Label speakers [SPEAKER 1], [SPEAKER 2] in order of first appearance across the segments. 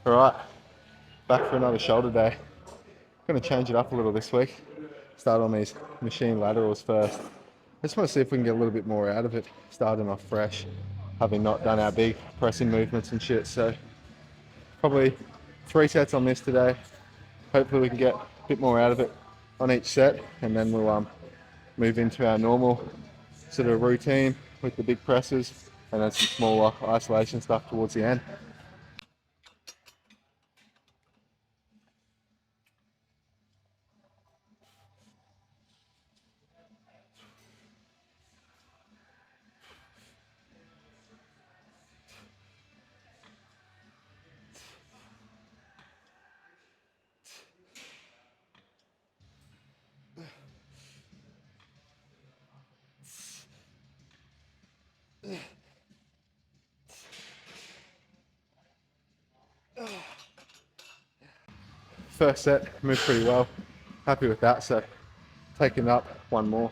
[SPEAKER 1] Alright, back for another shoulder day. Gonna change it up a little this week. Start on these machine laterals first. I just want to see if we can get a little bit more out of it, starting off fresh, having not done our big pressing movements and shit. So probably 3 sets on this today. Hopefully we can get a bit more out of it on each set, and then we'll move into our normal sort of routine with the big presses and then some smaller isolation stuff towards the end. First set moved pretty well. Happy with that, so taking up one more.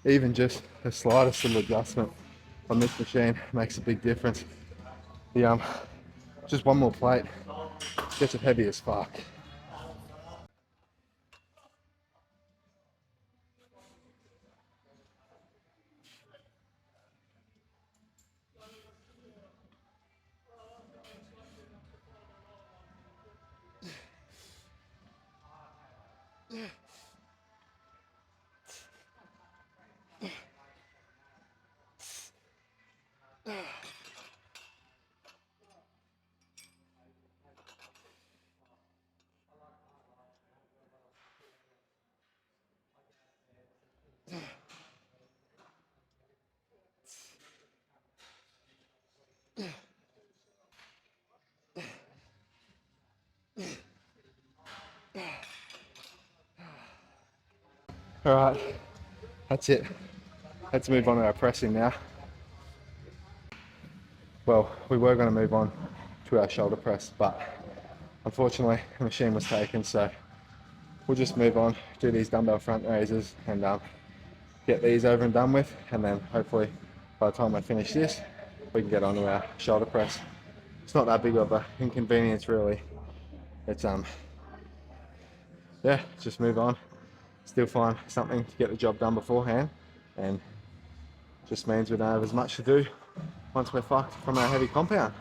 [SPEAKER 1] Even just the slightest little adjustment on this machine makes a big difference. The just one more plate gets it heavy as fuck. All right, that's it. Let's move on to our pressing now. Well, we were going to move on to our shoulder press, but unfortunately the machine was taken, so we'll just move on, do these dumbbell front raises and get these over and done with, and then hopefully by the time I finish this, we can get on to our shoulder press. It's not that big of an inconvenience really. It's yeah, just move on. Still find something to get the job done beforehand, and just means we don't have as much to do once we're fucked from our heavy compound.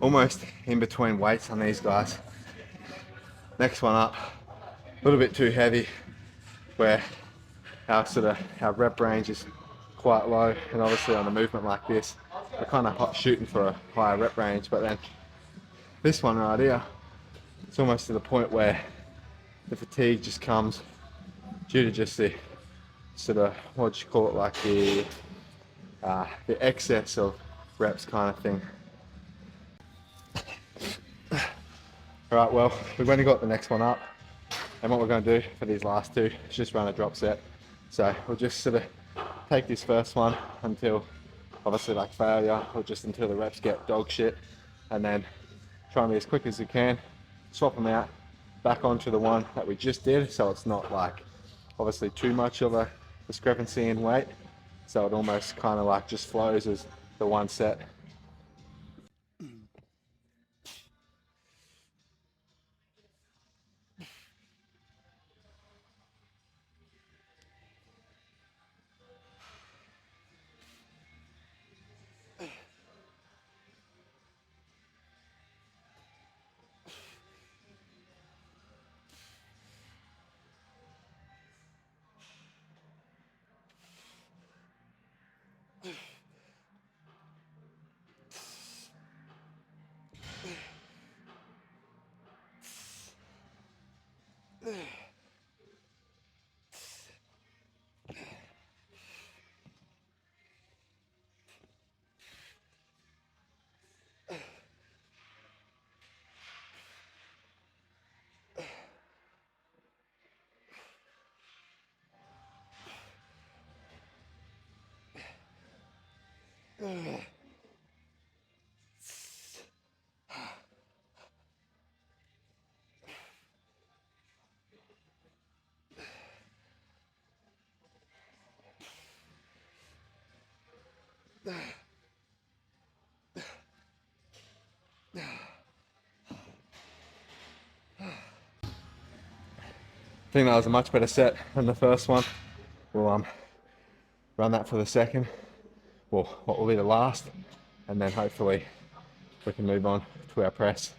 [SPEAKER 1] Almost in between weights on these guys. Next one up, a little bit too heavy, where our rep range is quite low, and obviously on a movement like this, we're kind of shooting for a higher rep range, but then this one right here, it's almost to the point where the fatigue just comes due to just the sort of, what do you call it, like the excess of reps kind of thing. Alright, well, we've only got the next one up, and what we're going to do for these last two is just run a drop set. So we'll just sort of take this first one until, obviously, like failure, or just until the reps get dog shit, and then try and be as quick as we can, swap them out, back onto the one that we just did, so it's not like obviously too much of a discrepancy in weight, so it almost kind of like just flows as the one set. I think that was a much better set than the first one. We'll run that for the second, well, what will be the last, and then hopefully we can move on to our press.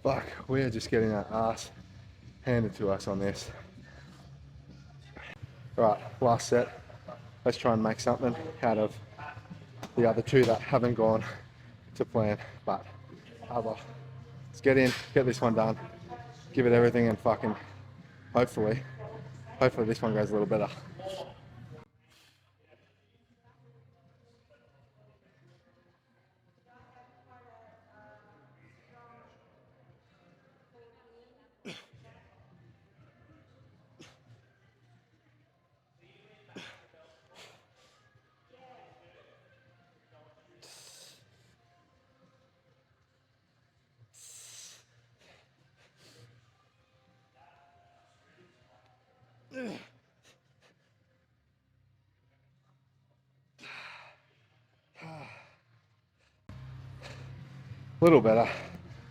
[SPEAKER 1] Fuck, we're just getting our ass handed to us on this. Right, last set. Let's try and make something out of the other two that haven't gone to plan. But let's get in, get this one done, give it everything, and fucking hopefully this one goes a little better. A little better,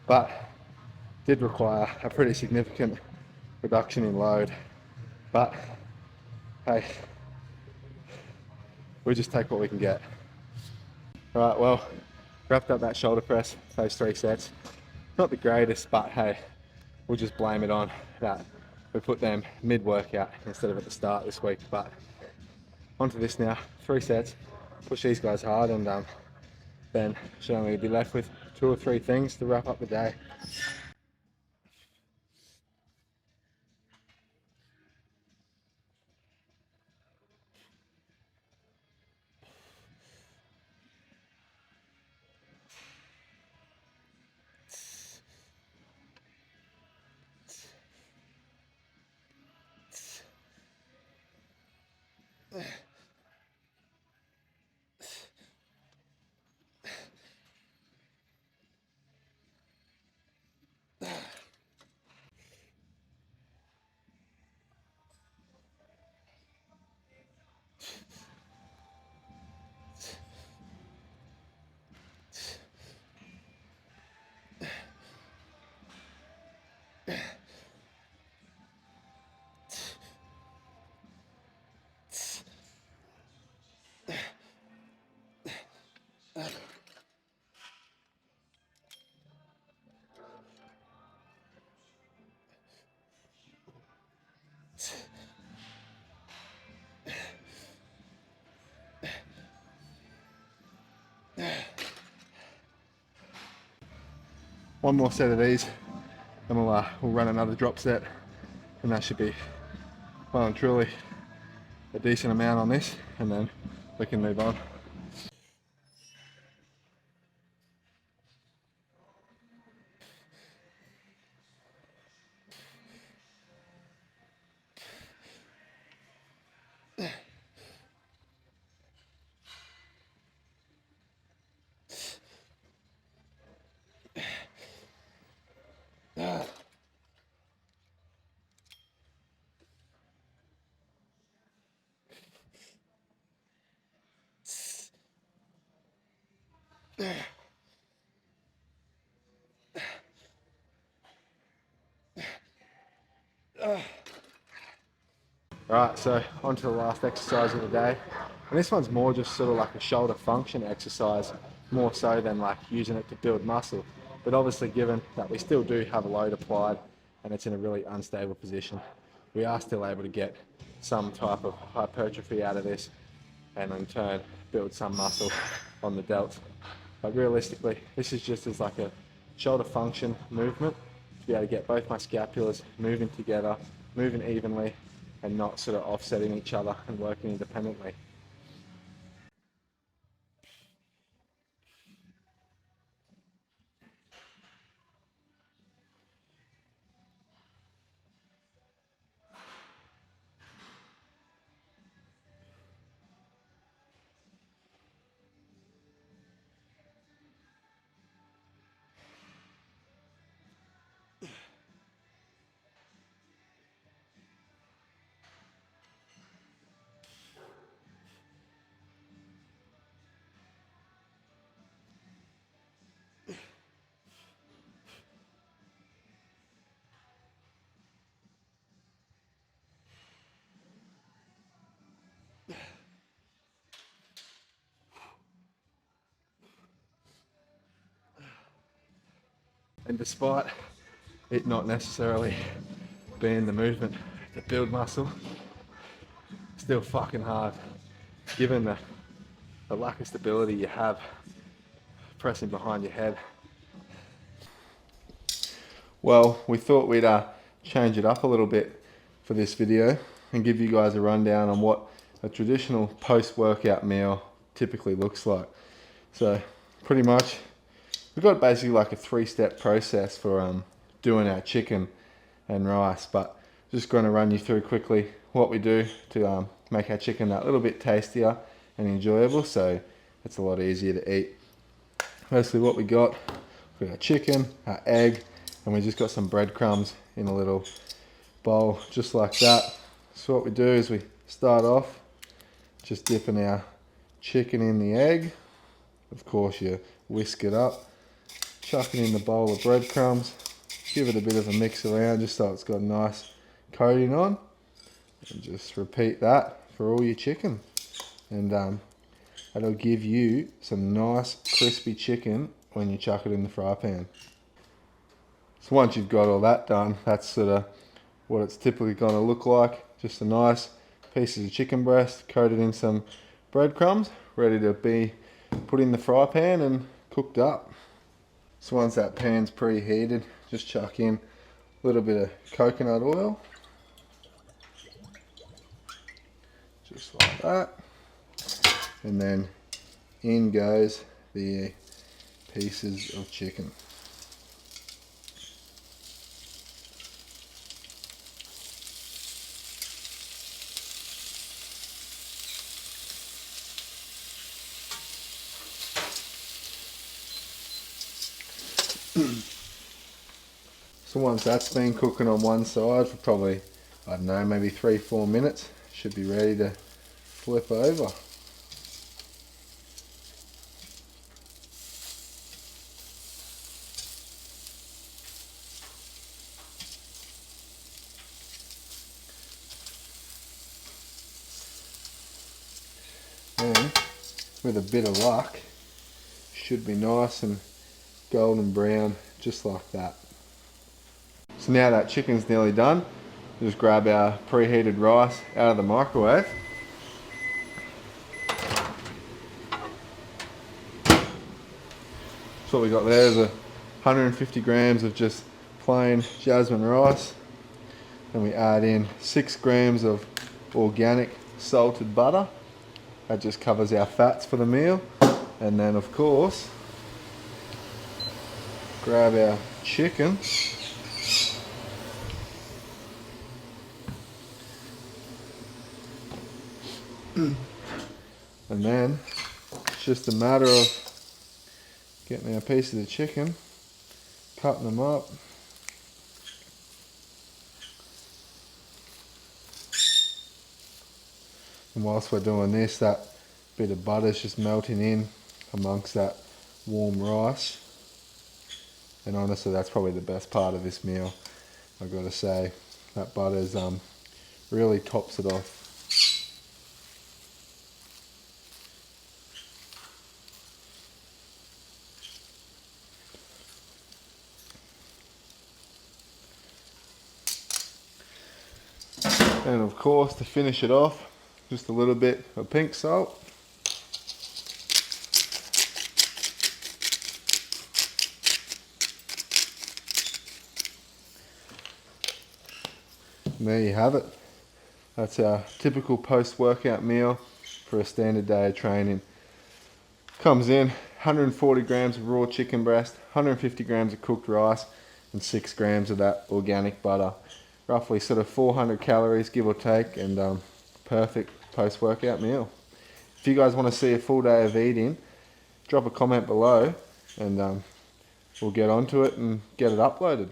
[SPEAKER 1] but did require a pretty significant reduction in load. But hey, we just take what we can get. All right, well, wrapped up that shoulder press, those 3 sets. Not the greatest, but hey, we'll just blame it on that we put them mid-workout instead of at the start this week. But onto this now, 3 sets, push these guys hard, and then should only be left with 2 or 3 things to wrap up the day. One more set of these, and we'll run another drop set, and that should be well and truly a decent amount on this, and then we can move on. Alright, so on to the last exercise of the day. And this one's more just sort of like a shoulder function exercise, more so than like using it to build muscle. But obviously, given that we still do have a load applied and it's in a really unstable position, we are still able to get some type of hypertrophy out of this, and in turn build some muscle on the delts. But realistically, this is just as like a shoulder function movement to be able to get both my scapulars moving together, moving evenly, and not sort of offsetting each other and working independently. And despite it not necessarily being the movement to build muscle, still fucking hard, given the lack of stability you have pressing behind your head. Well, we thought we'd change it up a little bit for this video and give you guys a rundown on what a traditional post-workout meal typically looks like. So pretty much we've got basically like a 3-step process for doing our chicken and rice, but just going to run you through quickly what we do to make our chicken that little bit tastier and enjoyable, so it's a lot easier to eat. Mostly what we got our chicken, our egg, and we just got some breadcrumbs in a little bowl just like that. So what we do is we start off just dipping our chicken in the egg. Of course you whisk it up, chuck it in the bowl of breadcrumbs, give it a bit of a mix around just so it's got a nice coating on, and just repeat that for all your chicken. And that'll give you some nice crispy chicken when you chuck it in the fry pan. So once you've got all that done, that's sort of what it's typically going to look like. Just a nice pieces of chicken breast coated in some breadcrumbs, ready to be put in the fry pan and cooked up. So once that pan's preheated, just chuck in a little bit of coconut oil, just like that, and then in goes the pieces of chicken. So once that's been cooking on one side for probably, I don't know, maybe 3-4 minutes, should be ready to flip over. And with a bit of luck, should be nice and golden brown, just like that. So now that chicken's nearly done, just grab our preheated rice out of the microwave. So what we got there is 150 grams of just plain jasmine rice. Then we add in 6 grams of organic salted butter. That just covers our fats for the meal. And then of course, grab our chicken. And then it's just a matter of getting our pieces of chicken, cutting them up. And whilst we're doing this, that bit of butter's just melting in amongst that warm rice. And honestly, that's probably the best part of this meal, I've got to say. That butter's really tops it off. And of course, to finish it off, just a little bit of pink salt. And there you have it. That's our typical post-workout meal for a standard day of training. Comes in 140 grams of raw chicken breast, 150 grams of cooked rice, and 6 grams of that organic butter. Roughly sort of 400 calories, give or take, and perfect post-workout meal. If you guys want to see a full day of eating, drop a comment below, and we'll get onto it and get it uploaded.